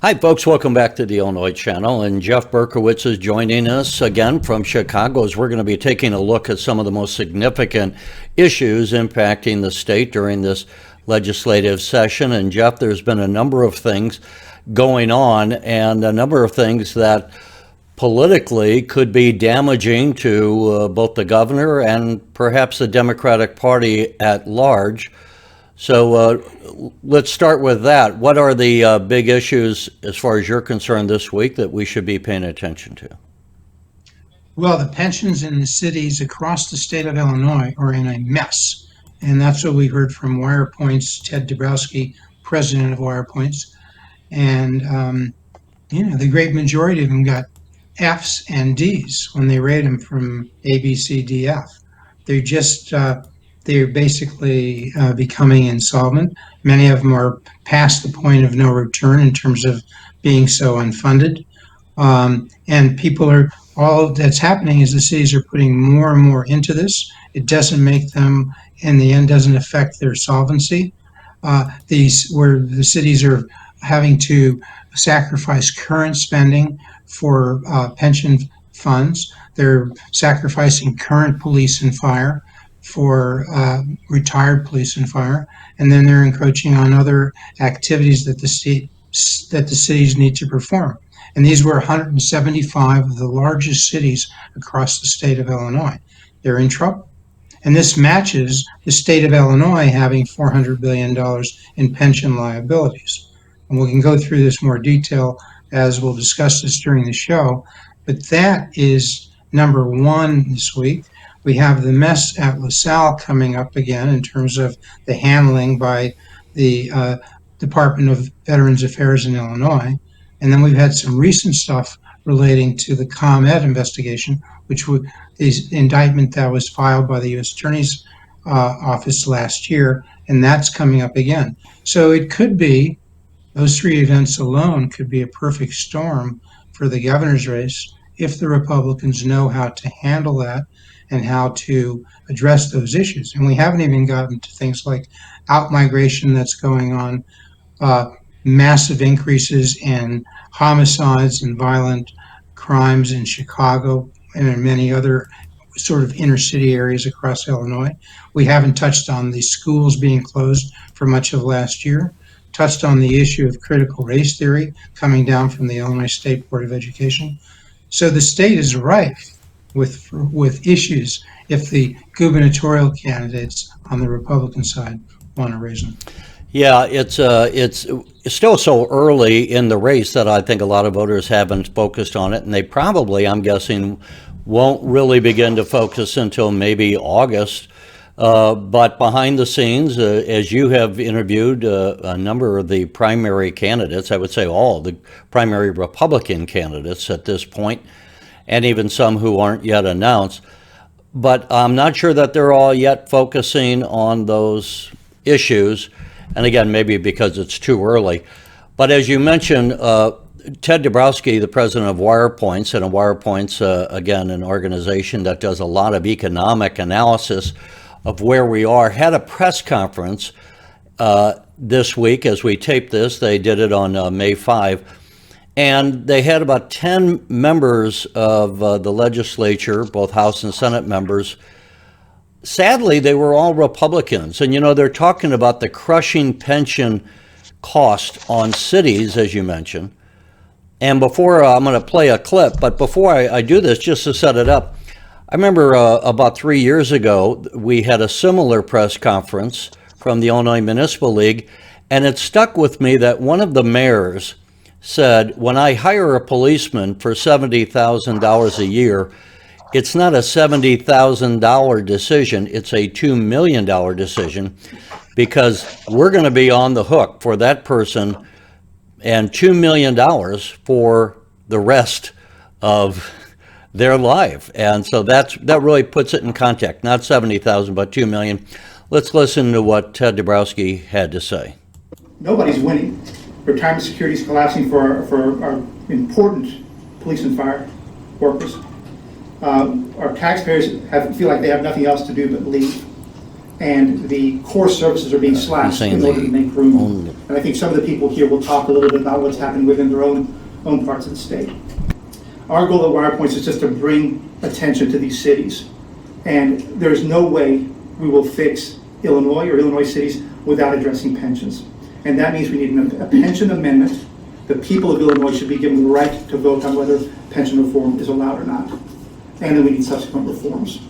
Hi, folks. Welcome back to the Illinois Channel. And Jeff Berkowitz is joining us again from Chicago as we're going to be taking a look at some of the most significant issues impacting the state during this legislative session. And Jeff, there's been a number of things going on and a number of things that politically could be damaging to both the governor and perhaps the Democratic Party at large. So let's start with that. What are the big issues, as far as you're concerned, this week that we should be paying attention to? Well, the pensions in the cities across the state of Illinois are in a mess. And that's what we heard from Wirepoints, Ted Dabrowski, president of Wirepoints. And, the great majority of them got Fs and Ds when they rate them from A, B, C, D, F. They're basically becoming insolvent. Many of them are past the point of no return in terms of being so unfunded. And all that's happening is the cities are putting more and more into this. It doesn't make them, in the end, doesn't affect their solvency. Where the cities are having to sacrifice current spending for pension funds. They're sacrificing current police and fire for retired police and fire, and then they're encroaching on other activities that the cities need to perform. And these were 175 of the largest cities across the state of Illinois. They're in trouble. And this matches the state of Illinois having $400 billion in pension liabilities. And we can go through this more detail as we'll discuss this during the show. But that is number one this week. We have the mess at LaSalle coming up again in terms of the handling by the Department of Veterans Affairs in Illinois. And then we've had some recent stuff relating to the ComEd investigation, which was the indictment that was filed by the U.S. Attorney's Office last year, and that's coming up again. So it could be, those three events alone could be a perfect storm for the governor's race if the Republicans know how to handle that and how to address those issues. And we haven't even gotten to things like out-migration that's going on, massive increases in homicides and violent crimes in Chicago and in many other sort of inner city areas across Illinois. We haven't touched on the schools being closed for much of last year, touched on the issue of critical race theory coming down from the Illinois State Board of Education. So the state is rife with issues if the gubernatorial candidates on the Republican side want to raise them. Yeah, it's still so early in the race that I think a lot of voters haven't focused on it, and they probably, I'm guessing, won't really begin to focus until maybe August. But behind the scenes, as you have interviewed a number of the primary candidates, I would say all the primary Republican candidates at this point, and even some who aren't yet announced. But I'm not sure that they're all yet focusing on those issues. And again, maybe because it's too early. But as you mentioned, Ted Dabrowski, the president of Wirepoints, and Wirepoints, again, an organization that does a lot of economic analysis of where we are, had a press conference this week as we tape this. They did it on May 5. And they had about 10 members of the legislature, both House and Senate members. Sadly, they were all Republicans. And, they're talking about the crushing pension cost on cities, as you mentioned. And before, I'm going to play a clip, but before I do this, just to set it up, I remember about 3 years ago, we had a similar press conference from the Illinois Municipal League, and it stuck with me that one of the mayors said, when I hire a policeman for $70,000 a year, it's not a $70,000 decision, it's a $2 million decision, because we're going to be on the hook for that person and $2 million for the rest of their life. And so that really puts it in context, not 70,000, but 2 million. Let's listen to what Ted Dabrowski had to say. Nobody's winning. Retirement security is collapsing for our important police and fire workers. Our taxpayers feel like they have nothing else to do but leave. And the core services are being slashed in order to make room And I think some of the people here will talk a little bit about what's happening within their own parts of the state. Our goal at Wirepoints is just to bring attention to these cities. And there's no way we will fix Illinois or Illinois cities without addressing pensions. And that means we need a pension amendment. The people of Illinois should be given the right to vote on whether pension reform is allowed or not. And then we need subsequent reforms.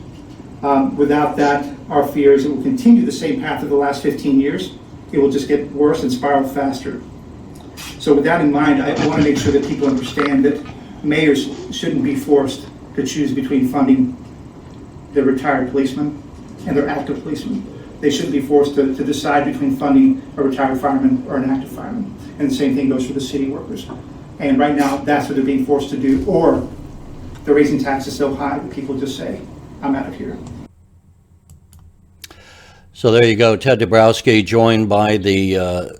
Without that, our fear is it will continue the same path of the last 15 years. It will just get worse and spiral faster. So with that in mind, I want to make sure that people understand that mayors shouldn't be forced to choose between funding their retired policemen and their active policemen. They shouldn't be forced to decide between funding a retired fireman or an active fireman. And the same thing goes for the city workers. And right now, that's what they're being forced to do. Or they're raising taxes so high that people just say, I'm out of here. So there you go, Ted Dabrowski, joined by the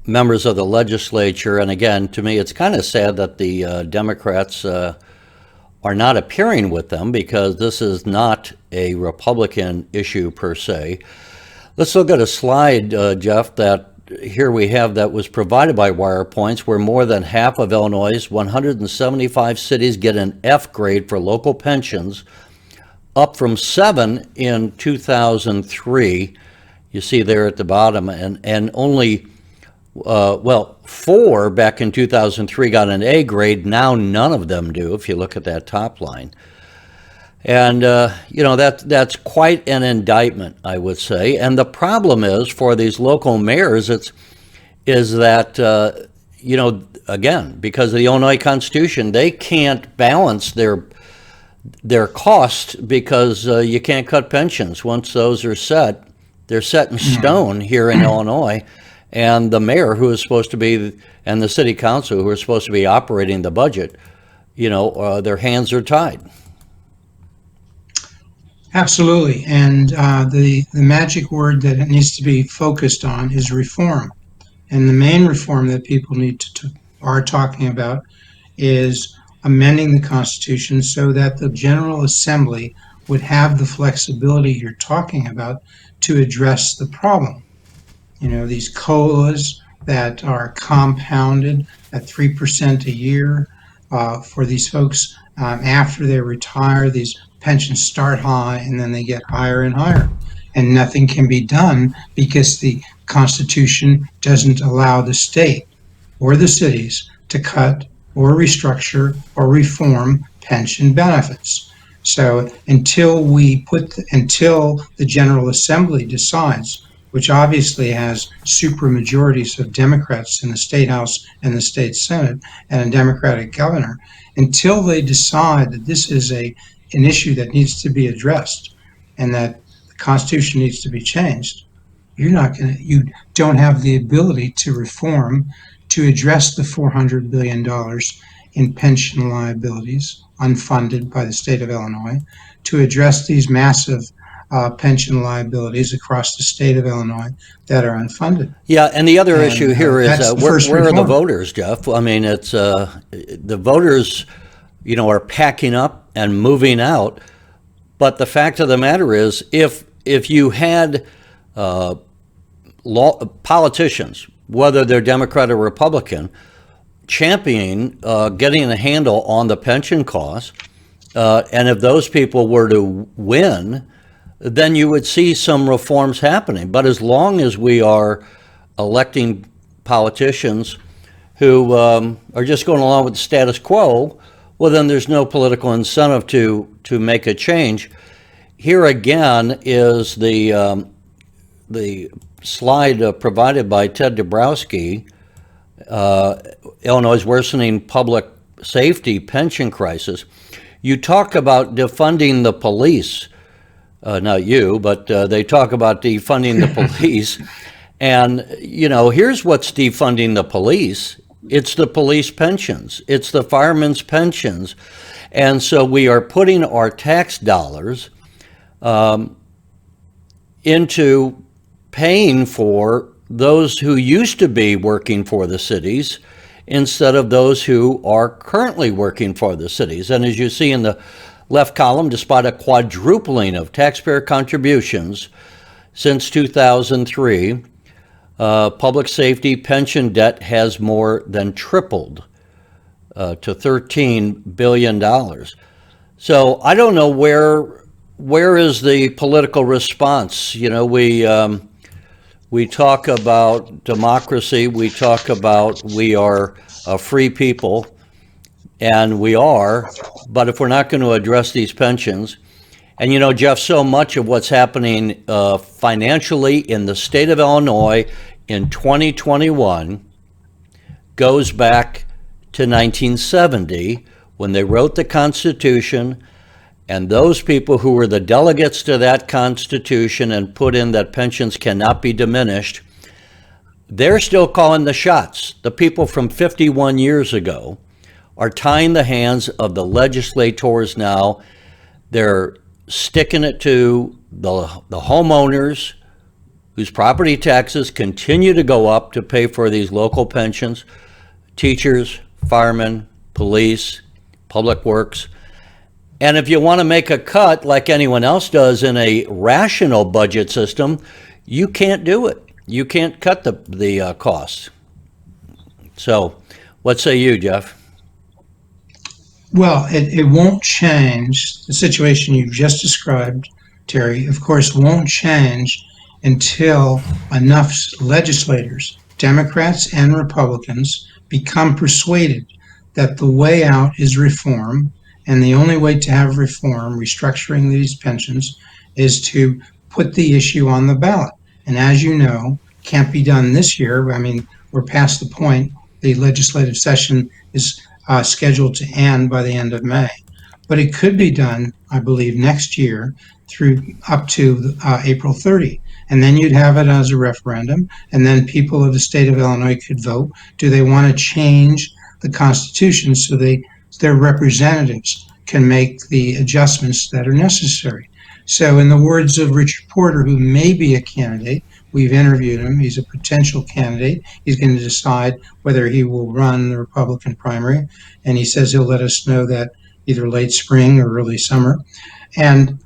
members of the legislature. And again, to me, it's kind of sad that the Democrats are not appearing with them, because this is not a Republican issue per se. Let's look at a slide, Jeff, that here we have that was provided by Wirepoints, where more than half of Illinois' 175 cities get an F grade for local pensions, up from 7 in 2003. You see there at the bottom, and only, 4 back in 2003 got an A grade. Now none of them do, if you look at that top line. And, that's quite an indictment, I would say. And the problem is for these local mayors, is that, again, because of the Illinois Constitution, they can't balance their costs, because you can't cut pensions. Once those are set, they're set in stone here in Illinois. And the mayor, who is supposed to be, and the city council, who are supposed to be operating the budget, their hands are tied. Absolutely. And the magic word that it needs to be focused on is reform. And the main reform that people are talking about is amending the Constitution so that the General Assembly would have the flexibility you're talking about to address the problem. These COLAs that are compounded at 3% a year for these folks after they retire. These pensions start high and then they get higher and higher. And nothing can be done because the Constitution doesn't allow the state or the cities to cut or restructure or reform pension benefits. So until the General Assembly decides, which obviously has supermajorities of Democrats in the State House and the State Senate and a Democratic governor, until they decide that this is an issue that needs to be addressed and that the Constitution needs to be changed, you don't have the ability to reform to address the $400 billion in pension liabilities unfunded by the state of Illinois, to address these massive pension liabilities across the state of Illinois that are unfunded. Yeah, and the other issue here is where are the reform. voters, Jeff? I mean, it's the voters, are packing up and moving out. But the fact of the matter is, if you had politicians, whether they're Democrat or Republican, championing getting a handle on the pension costs, and if those people were to win, then you would see some reforms happening. But as long as we are electing politicians who are just going along with the status quo, well, then there's no political incentive to make a change. Here again is the slide provided by Ted Dabrowski, Illinois' worsening public safety pension crisis. You talk about defunding the police. Not you, but they talk about defunding the police. And, here's what's defunding the police. It's the police pensions. It's the firemen's pensions. And so we are putting our tax dollars into paying for those who used to be working for the cities instead of those who are currently working for the cities. And as you see in the left column, despite a quadrupling of taxpayer contributions since 2003, public safety pension debt has more than tripled to $13 billion. So I don't know where is the political response. You know, we talk about democracy, we talk about we are a free people, and we are, but if we're not going to address these pensions, and you know, Jeff, so much of what's happening financially in the state of Illinois in 2021 goes back to 1970 when they wrote the Constitution, and those people who were the delegates to that Constitution and put in that pensions cannot be diminished, they're still calling the shots. The people from 51 years ago are tying the hands of the legislators now. They're sticking it to the homeowners whose property taxes continue to go up to pay for these local pensions, teachers, firemen, police, public works. And if you want to make a cut like anyone else does in a rational budget system, you can't do it. You can't cut the costs. So what say you, Jeff? Well, it won't change. The situation you've just described, Terry, of course, won't change until enough legislators, Democrats and Republicans, become persuaded that the way out is reform, and the only way to have reform, restructuring these pensions, is to put the issue on the ballot. And as you know, can't be done this year. I mean, we're past the point. The legislative session is scheduled to end by the end of May. But it could be done, I believe, next year through up to April 30. And then you'd have it as a referendum, and then people of the state of Illinois could vote. Do they want to change the Constitution so their representatives can make the adjustments that are necessary? So in the words of Richard Porter, who may be a candidate, we've interviewed him, he's a potential candidate. He's going to decide whether he will run the Republican primary, and he says he'll let us know that either late spring or early summer. And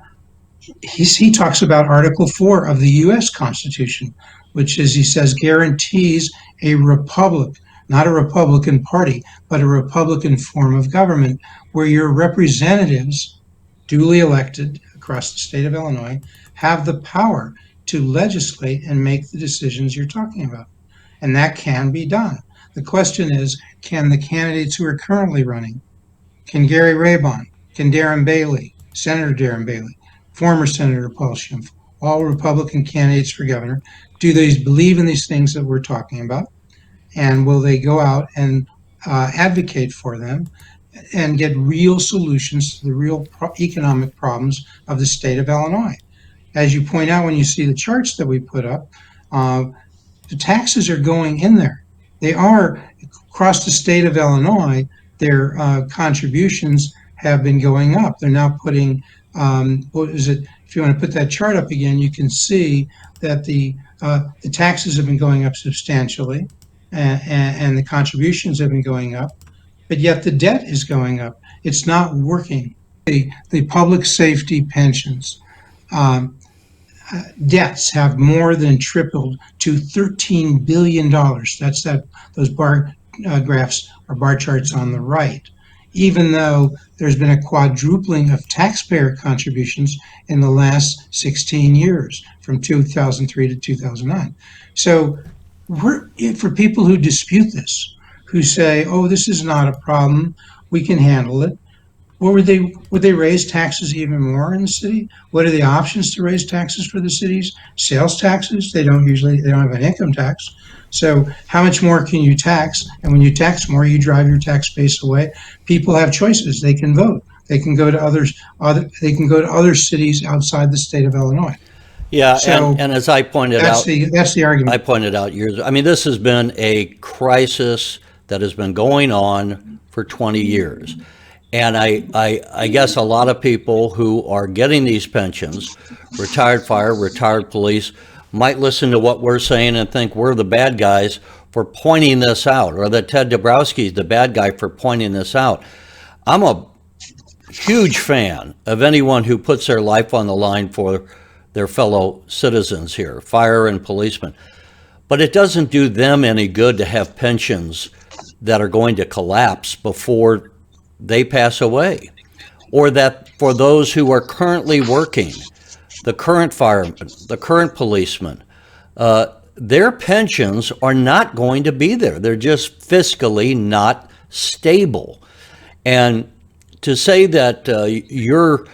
he talks about Article 4 of the U.S. Constitution, which is, he says, guarantees a republic, not a Republican Party, but a Republican form of government where your representatives, duly elected across the state of Illinois, have the power to legislate and make the decisions you're talking about. And that can be done. The question is, can the candidates who are currently running, can Gary Raybon, can Darren Bailey, Senator Darren Bailey, former Senator Paul Schimpf, all Republican candidates for governor, do they believe in these things that we're talking about? And will they go out and advocate for them and get real solutions to the real economic problems of the state of Illinois? As you point out, when you see the charts that we put up, the taxes are going in there. They are across the state of Illinois. Their contributions have been going up. They're now putting, what is it? If you want to put that chart up again, you can see that the taxes have been going up substantially, and the contributions have been going up, but yet the debt is going up. It's not working. The public safety pensions debts have more than tripled to $13 billion. That's those bar graphs or bar charts on the right, even though there's been a quadrupling of taxpayer contributions in the last 16 years, from 2003 to 2009. So for people who dispute this, who say, oh, this is not a problem, we can handle it, would they raise taxes even more in the city? What are the options to raise taxes for the cities? Sales taxes, they don't have an income tax. So how much more can you tax? And when you tax more, you drive your tax base away. People have choices. They can vote. They can go to other cities outside the state of Illinois. Yeah, So and as I pointed that's out, that's the argument. I pointed out years. I mean, this has been a crisis that has been going on for 20 years. And I guess a lot of people who are getting these pensions, retired fire, retired police, might listen to what we're saying and think we're the bad guys for pointing this out, or that Ted Dabrowski is the bad guy for pointing this out. I'm a huge fan of anyone who puts their life on the line for their fellow citizens here, fire and policemen. But it doesn't do them any good to have pensions that are going to collapse before they pass away. Or that for those who are currently working, the current firemen, the current policemen, their pensions are not going to be there. They're just fiscally not stable. And to say that you're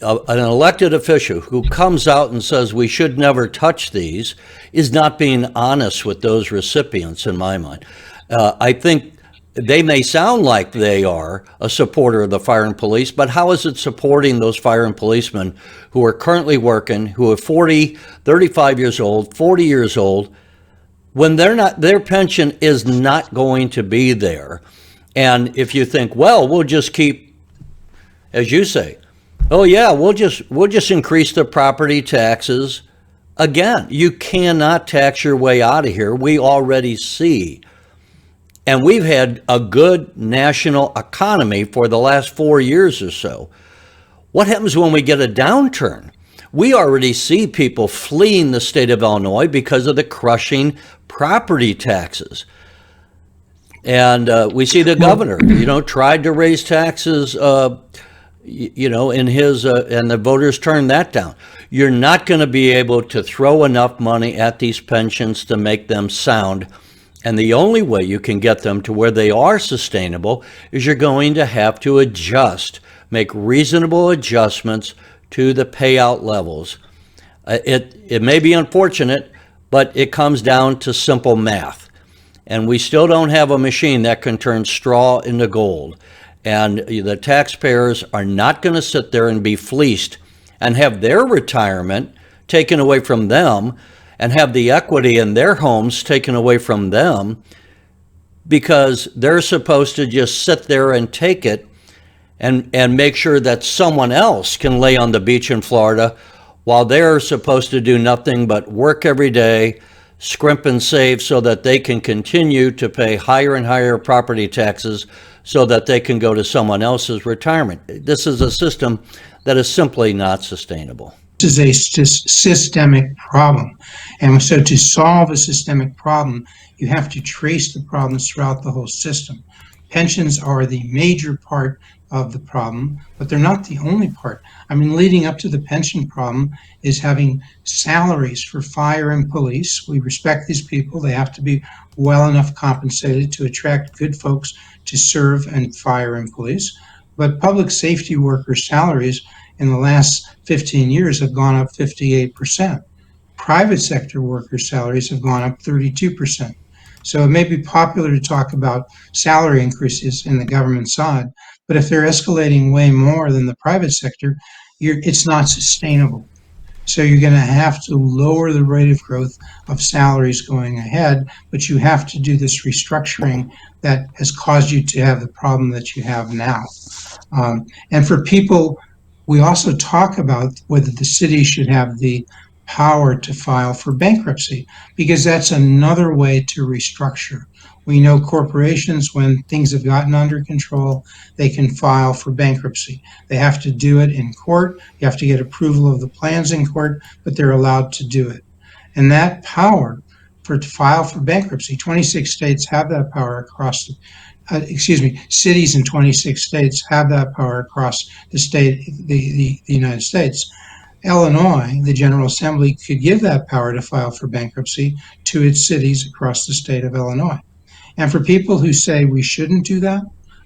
an elected official who comes out and says we should never touch these is not being honest with those recipients, in my mind. I think they may sound like they are a supporter of the fire and police, but how is it supporting those fire and policemen who are currently working, who are 40, 35 years old, 40 years old, when they're not, their pension is not going to be there? And if you think, well, we'll just keep, as you say, oh yeah, we'll just increase the property taxes. Again, you cannot tax your way out of here. We already see. And we've had a good national economy for the last 4 years or so. What happens when we get a downturn? We already see people fleeing the state of Illinois because of the crushing property taxes. And we see the governor, tried to raise taxes, in his, and the voters turned that down. You're not going to be able to throw enough money at these pensions to make them sound. And the only way you can get them to where they are sustainable is you're going to have to make reasonable adjustments to the payout levels. It may be unfortunate, but it comes down to simple math. And we still don't have a machine that can turn straw into gold. And the taxpayers are not going to sit there and be fleeced and have their retirement taken away from them and have the equity in their homes taken away from them because they're supposed to just sit there and take it and make sure that someone else can lay on the beach in Florida while they're supposed to do nothing but work every day, scrimp and save so that they can continue to pay higher and higher property taxes so that they can go to someone else's retirement. This is a system that is simply not sustainable. This is a systemic problem. And so to solve a systemic problem, you have to trace the problems throughout the whole system. Pensions are the major part of the problem, but they're not the only part. I mean, leading up to the pension problem is having salaries for fire and police. We respect these people. They have to be well enough compensated to attract good folks to serve in fire and police. But public safety workers' salaries in the last 15 years have gone up 58%. Private sector workers' salaries have gone up 32%. So it may be popular to talk about salary increases in the government side, but if they're escalating way more than the private sector, it's not sustainable. So you're going to have to lower the rate of growth of salaries going ahead, but you have to do this restructuring that has caused you to have the problem that you have now. And for people, we also talk about whether the city should have the power to file for bankruptcy, because that's another way to restructure. We know corporations, when things have gotten under control, they can file for bankruptcy. They have to do it in court. You have to get approval of the plans in court, but they're allowed to do it. And that power to file for bankruptcy, 26 states have that power across cities in 26 states have that power across the United States. Illinois, the General Assembly, could give that power to file for bankruptcy to its cities across the state of Illinois. And for people who say we shouldn't do that,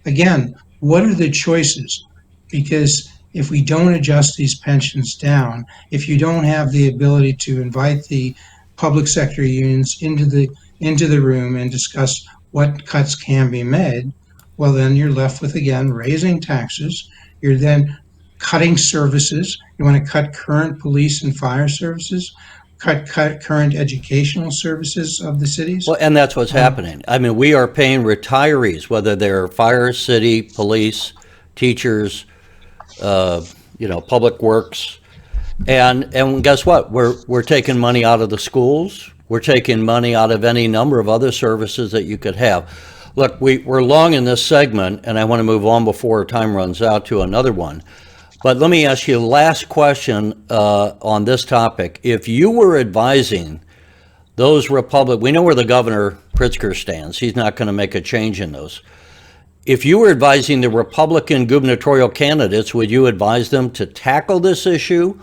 again, what are the choices? Because if we don't adjust these pensions down, if you don't have the ability to invite the public sector unions into the room and discuss what cuts can be made, well, then you're left with, again, raising taxes. You're then cutting services. You want to cut current police and fire services, cut current educational services of the cities. Well, and that's what's happening. I mean, we are paying retirees, whether they're fire, city, police, teachers, public works, and guess what? We're taking money out of the schools. We're taking money out of any number of other services that you could have. Look, we're long in this segment, and I want to move on before time runs out to another one. But let me ask you the last question on this topic. If you were advising those we know where the governor Pritzker stands. He's not going to make a change in those. If you were advising the Republican gubernatorial candidates, would you advise them to tackle this issue?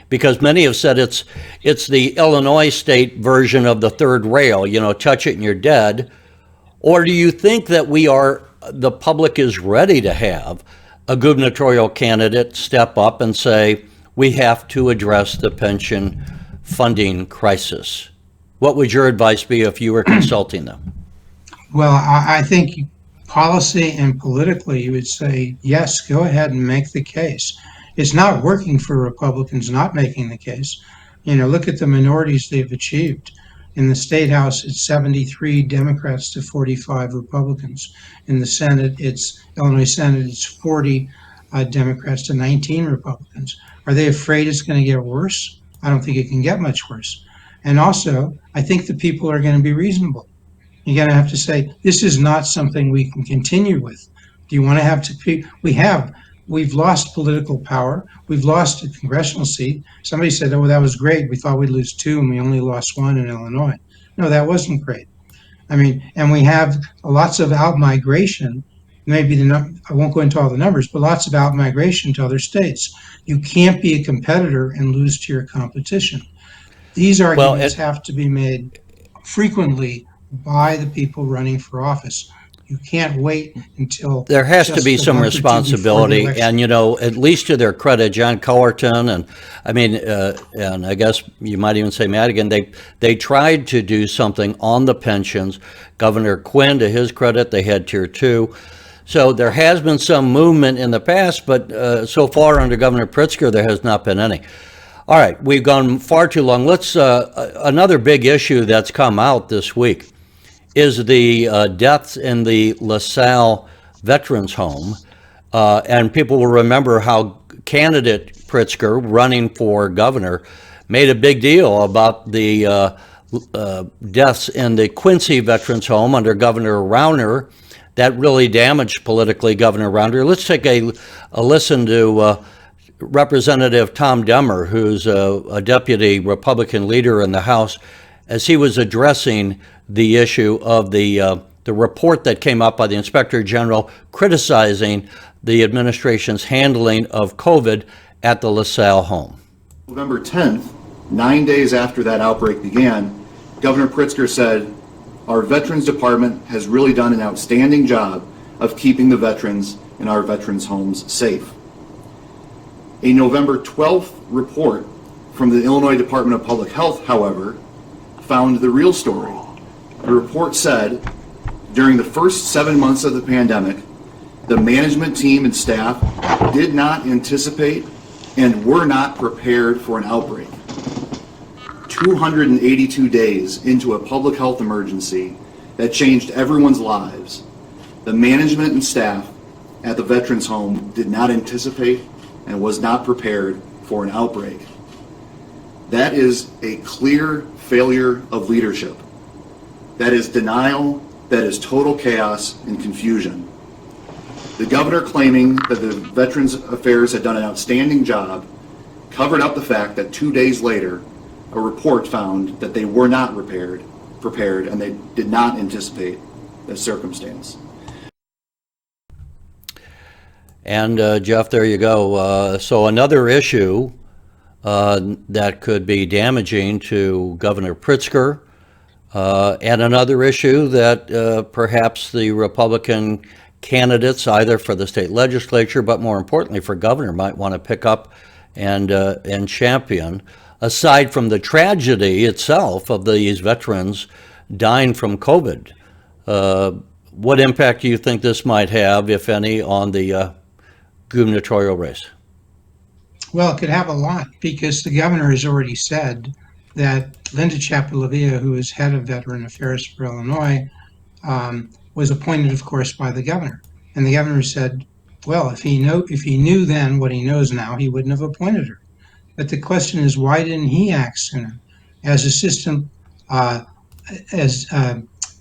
Because many have said it's the Illinois state version of the third rail, touch it and you're dead. Or do you think that the public is ready to have a gubernatorial candidate step up and say, we have to address the pension funding crisis? What would your advice be if you were consulting them? Well, I think policy and politically, you would say, yes, go ahead and make the case. It's not working for Republicans not making the case. Look at the minorities they've achieved. In the State House, it's 73 Democrats to 45 Republicans. In the Senate, Illinois Senate, it's 40 Democrats to 19 Republicans. Are they afraid it's going to get worse? I don't think it can get much worse. And also, I think the people are going to be reasonable. You're going to have to say, this is not something we can continue with. Do you want to have to, we've lost political power. We've lost a congressional seat. Somebody said, oh, that was great. We thought we'd lose 2 and we only lost 1 in Illinois. No, that wasn't great. And we have lots of out-migration. Maybe I won't go into all the numbers, but lots of out-migration to other states. You can't be a competitor and lose to your competition. These arguments have to be made frequently by the people running for office. You can't wait until there has to be some responsibility, and at least to their credit, John Cullerton and I guess you might even say Madigan, they tried to do something on the pensions. Governor Quinn, to his credit, they had Tier 2. So there has been some movement in the past, but so far under Governor Pritzker, there has not been any. All right, we've gone far too long. Let's another big issue that's come out this week is the deaths in the LaSalle Veterans Home. And people will remember how candidate Pritzker, running for governor, made a big deal about the deaths in the Quincy Veterans Home under Governor Rauner. That really damaged politically Governor Rauner. Let's take a listen to Representative Tom Demmer, who's a deputy Republican leader in the House, as he was addressing the issue of the report that came up by the Inspector General criticizing the administration's handling of COVID at the LaSalle home. November 10th, 9 days after that outbreak began, Governor Pritzker said, "Our Veterans Department has really done an outstanding job of keeping the veterans in our veterans' homes safe." A November 12th report from the Illinois Department of Public Health, however, found the real story. The report said, during the first 7 months of the pandemic, the management team and staff did not anticipate and were not prepared for an outbreak. 282 days into a public health emergency that changed everyone's lives, the management and staff at the Veterans Home did not anticipate and was not prepared for an outbreak. That is a clear failure of leadership. That is denial, that is total chaos and confusion. The governor claiming that the Veterans Affairs had done an outstanding job covered up the fact that 2 days later, a report found that they were not prepared and they did not anticipate the circumstance. And Jeff, there you go. So another issue that could be damaging to Governor Pritzker, and another issue that perhaps the Republican candidates, either for the state legislature, but more importantly for governor, might want to pick up and champion, aside from the tragedy itself of these veterans dying from COVID. What impact do you think this might have, if any, on the gubernatorial race? Well, it could have a lot, because the governor has already said that Linda Chapellavia, who is head of Veteran Affairs for Illinois, was appointed, of course, by the governor. And the governor said, well, if he knew then what he knows now, he wouldn't have appointed her. But the question is, why didn't he act sooner? As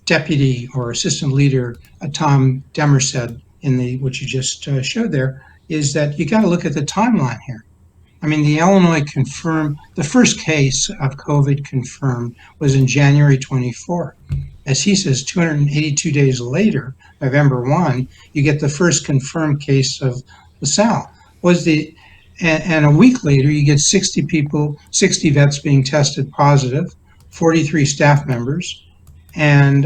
deputy or assistant leader, Tom Demmer said in what you just showed there, is that you got to look at the timeline here. I mean, the Illinois confirmed, the first case of COVID confirmed was in January 24. As he says, 282 days later, November 1, you get the first confirmed case of LaSalle. And a week later, you get 60 people, 60 vets being tested positive, 43 staff members. And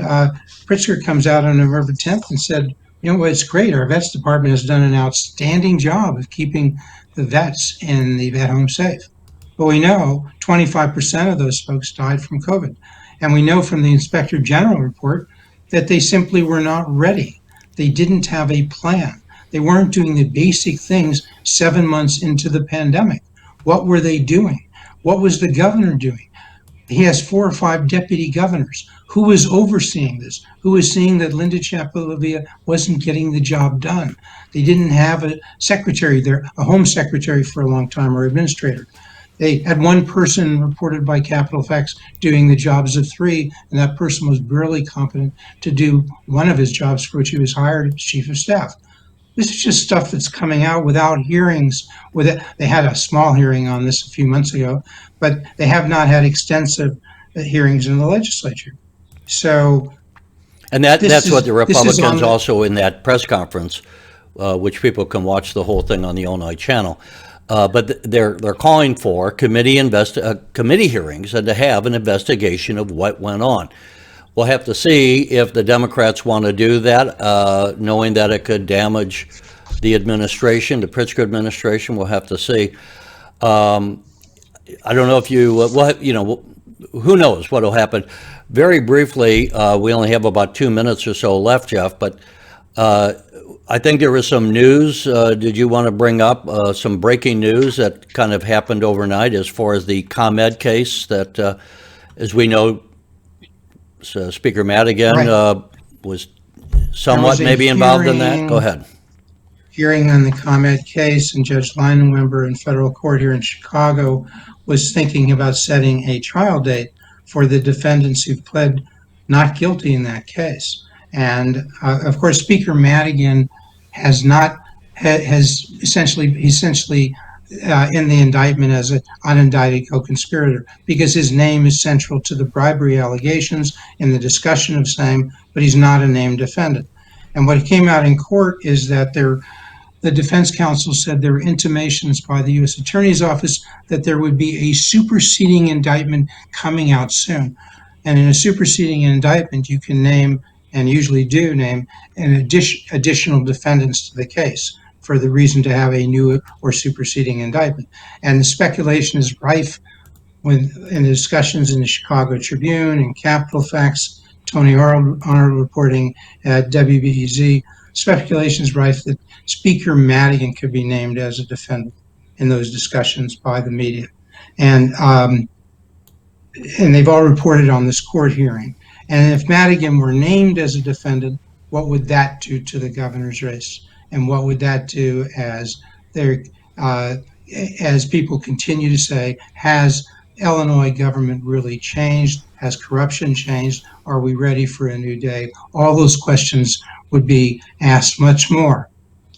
Pritzker comes out on November 10th and said, you know, it's great. Our vets department has done an outstanding job of keeping the vets in the vet home safe. But we know 25% of those folks died from COVID. And we know from the Inspector General report that they simply were not ready. They didn't have a plan. They weren't doing the basic things 7 months into the pandemic. What were they doing? What was the governor doing? He has 4 or 5 deputy governors. Who was overseeing this? Who was seeing that Linda Chapalavia wasn't getting the job done? They didn't have a secretary there, a home secretary for a long time, or administrator. They had one person reported by Capital Facts doing the jobs of 3, and that person was barely competent to do one of his jobs for which he was hired as chief of staff. This is just stuff that's coming out without hearings. They had a small hearing on this a few months ago, but they have not had extensive hearings in the legislature. So, And that's what the Republicans the- also in that press conference, which people can watch the whole thing on the Illinois channel. But they're calling for committee hearings and to have an investigation of what went on. We'll have to see if the Democrats want to do that, knowing that it could damage the administration, the Pritzker administration. We'll have to see. I don't know if who knows what will happen. Very briefly, we only have about 2 minutes or so left, Jeff, but I think there was some news. Did you want to bring up some breaking news that kind of happened overnight as far as the ComEd case that, as we know, Speaker Madigan was somewhat maybe involved in that? Go ahead. Hearing on the ComEd case, and Judge Leinenweber in federal court here in Chicago was thinking about setting a trial date for the defendants who pled not guilty in that case. And of course, Speaker Madigan has essentially in the indictment as an unindicted co-conspirator because his name is central to the bribery allegations in the discussion of same, but he's not a named defendant. And what came out in court is that the defense counsel said there were intimations by the U.S. Attorney's Office that there would be a superseding indictment coming out soon. And in a superseding indictment, you can name, and usually do name, an additional defendants to the case for the reason to have a new or superseding indictment. And the speculation is rife in the discussions in the Chicago Tribune and Capital Facts, Tony Arnold reporting at WBEZ. Speculation is rife that Speaker Madigan could be named as a defendant in those discussions by the media. And they've all reported on this court hearing. And if Madigan were named as a defendant, what would that do to the governor's race? And what would that do as people continue to say, has Illinois government really changed? Has corruption changed? Are we ready for a new day? All those questions would be asked much more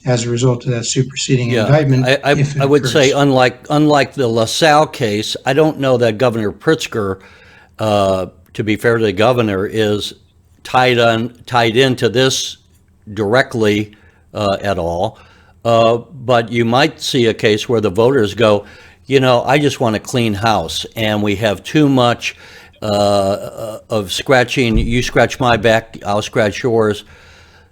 as a result of that superseding indictment. I would say, unlike the LaSalle case, I don't know that Governor Pritzker, to be fair to the governor, is tied into this directly at all. But you might see a case where the voters go, I just want a clean house, and we have too much of scratching. You scratch my back, I'll scratch yours.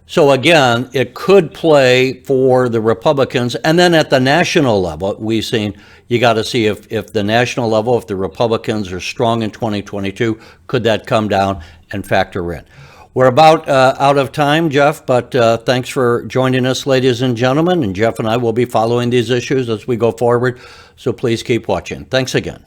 So again, it could play for the Republicans. And then at the national level, we've seen, you got to see if the national level, if the Republicans are strong in 2022, could that come down and factor in? We're about out of time, Jeff, but thanks for joining us, ladies and gentlemen. And Jeff and I will be following these issues as we go forward, so please keep watching. Thanks again.